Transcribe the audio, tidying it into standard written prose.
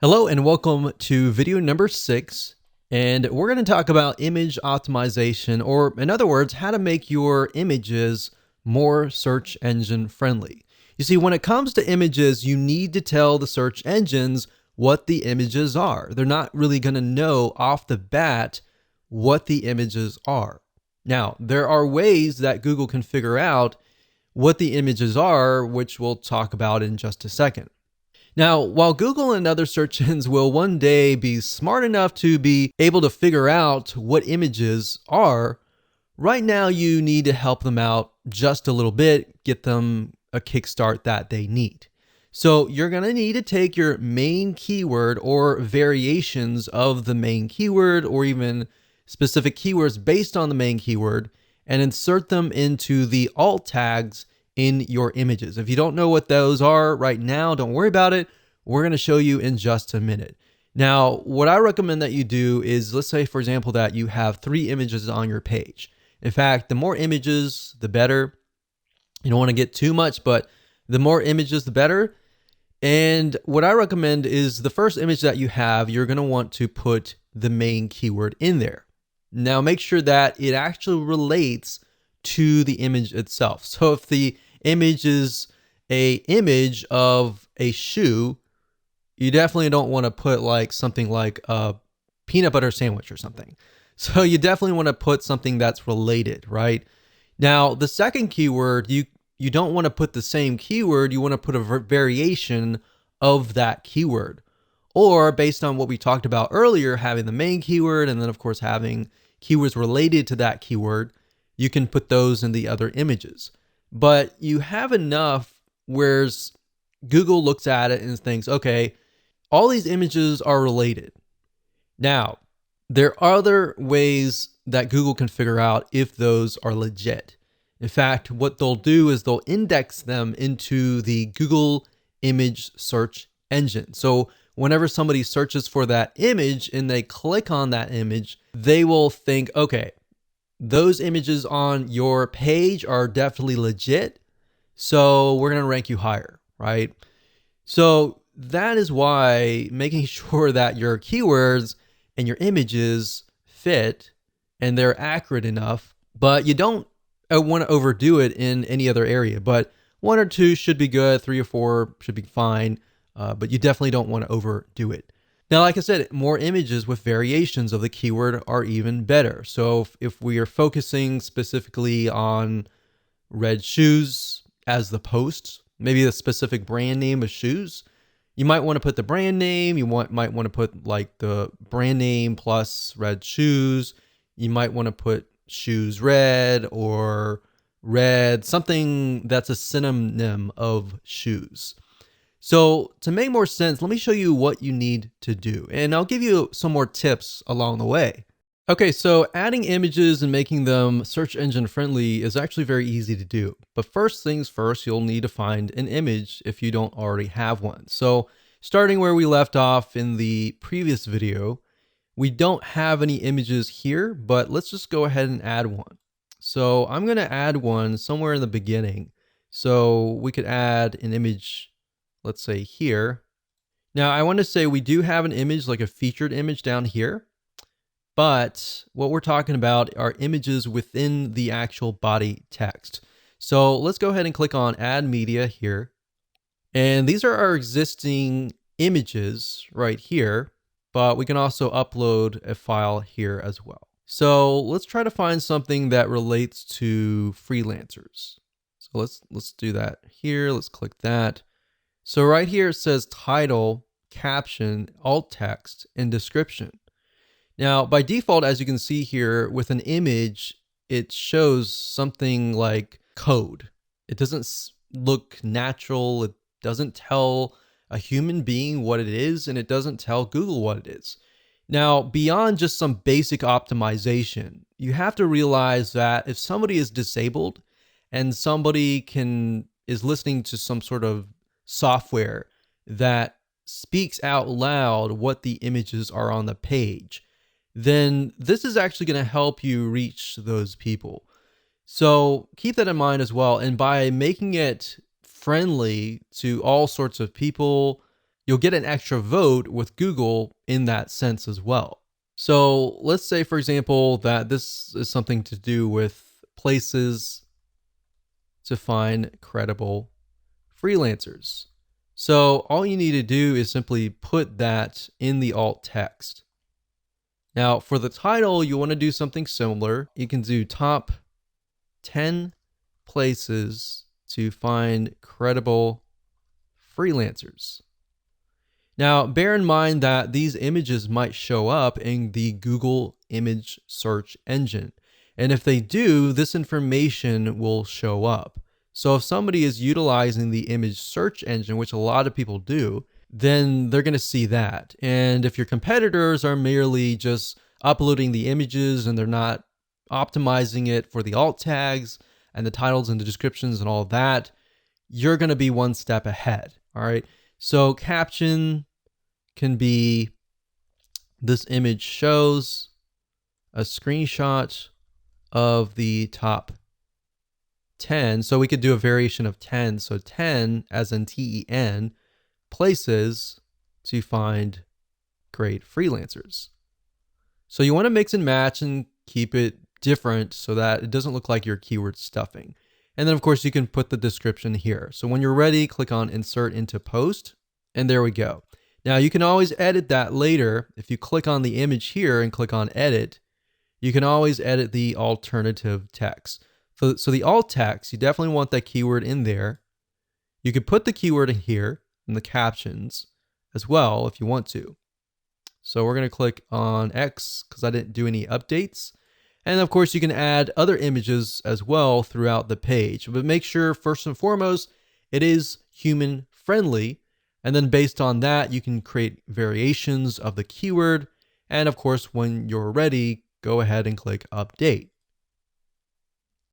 Hello and welcome to video number 6, and we're going to talk about image optimization, or in other words, how to make your images more search engine friendly. You see, when it comes to images, you need to tell the search engines what the images are. They're not really going to know off the bat what the images are. Now, there are ways that Google can figure out what the images are, which we'll talk about in just a second. Now, while Google and other search engines will one day be smart enough to be able to figure out what images are, right now you need to help them out just a little bit, get them a kickstart that they need. So you're going to need to take your main keyword or variations of the main keyword, or even specific keywords based on the main keyword, and insert them into the alt tags in your images. If you don't know what those are right now, don't worry about it. We're going to show you in just a minute. Now, what I recommend that you do is, let's say, for example, that you have 3 images on your page. In fact, the more images, the better. You don't want to get too much, but the more images, the better. And what I recommend is the first image that you have, you're going to want to put the main keyword in there. Now, make sure that it actually relates to the image itself. So if the image is a image of a shoe, you definitely don't want to put like something like a peanut butter sandwich or something. So you definitely want to put something that's related, right? Now, the second keyword, you don't want to put the same keyword, you want to put a variation of that keyword. Or based on what we talked about earlier, having the main keyword and then of course having keywords related to that keyword, you can put those in the other images. But you have enough where Google looks at it and thinks, okay, all these images are related. Now, there are other ways that Google can figure out if those are legit. In fact, what they'll do is they'll index them into the Google image search engine. So whenever somebody searches for that image and they click on that image, they will think, okay, those images on your page are definitely legit, so we're going to rank you higher, right? So that is why making sure that your keywords and your images fit and they're accurate enough, but you don't want to overdo it in any other area. But 1 or 2 should be good, 3 or 4 should be fine, but you definitely don't want to overdo it. Now, like I said, more images with variations of the keyword are even better. So if we are focusing specifically on red shoes as the post, maybe the specific brand name of shoes, you might want to put the brand name. You might want to put like the brand name plus red shoes. You might want to put shoes red or red, something that's a synonym of shoes. So to make more sense, let me show you what you need to do, and I'll give you some more tips along the way. Okay, so adding images and making them search engine friendly is actually very easy to do. But first things first, you'll need to find an image if you don't already have one. So starting where we left off in the previous video, we don't have any images here, but let's just go ahead and add one. So I'm going to add one somewhere in the beginning. So we could add an image, let's say here. Now I want to say we do have an image, like a featured image down here, but what we're talking about are images within the actual body text. So let's go ahead and click on add media here. And these are our existing images right here, but we can also upload a file here as well. So let's try to find something that relates to freelancers. So let's do that here. Let's click that. So right here it says title, caption, alt text, and description. Now, by default, as you can see here, with an image, it shows something like code. It doesn't look natural. It doesn't tell a human being what it is, and it doesn't tell Google what it is. Now, beyond just some basic optimization, you have to realize that if somebody is disabled and somebody is listening to some sort of software that speaks out loud what the images are on the page, then this is actually going to help you reach those people. So keep that in mind as well. And by making it friendly to all sorts of people, you'll get an extra vote with Google in that sense as well. So let's say, for example, that this is something to do with places to find credible freelancers. So all you need to do is simply put that in the alt text. Now for the title, you want to do something similar. You can do top 10 places to find credible freelancers. Now, bear in mind that these images might show up in the Google image search engine. And if they do, this information will show up. So if somebody is utilizing the image search engine, which a lot of people do, then they're going to see that. And if your competitors are merely just uploading the images and they're not optimizing it for the alt tags and the titles and the descriptions and all that, you're going to be one step ahead. All right. So caption can be, this image shows a screenshot of the top 10. So we could do a variation of 10. So 10 as in TEN places to find great freelancers. So you want to mix and match and keep it different so that it doesn't look like you're keyword stuffing. And then of course you can put the description here. So when you're ready, click on insert into post, and there we go. Now you can always edit that later. If you click on the image here and click on edit, you can always edit the alternative text. So the alt text, you definitely want that keyword in there. You could put the keyword in here in the captions as well if you want to. So we're going to click on X because I didn't do any updates. And of course, you can add other images as well throughout the page. But make sure, first and foremost, it is human friendly. And then based on that, you can create variations of the keyword. And of course, when you're ready, go ahead and click update.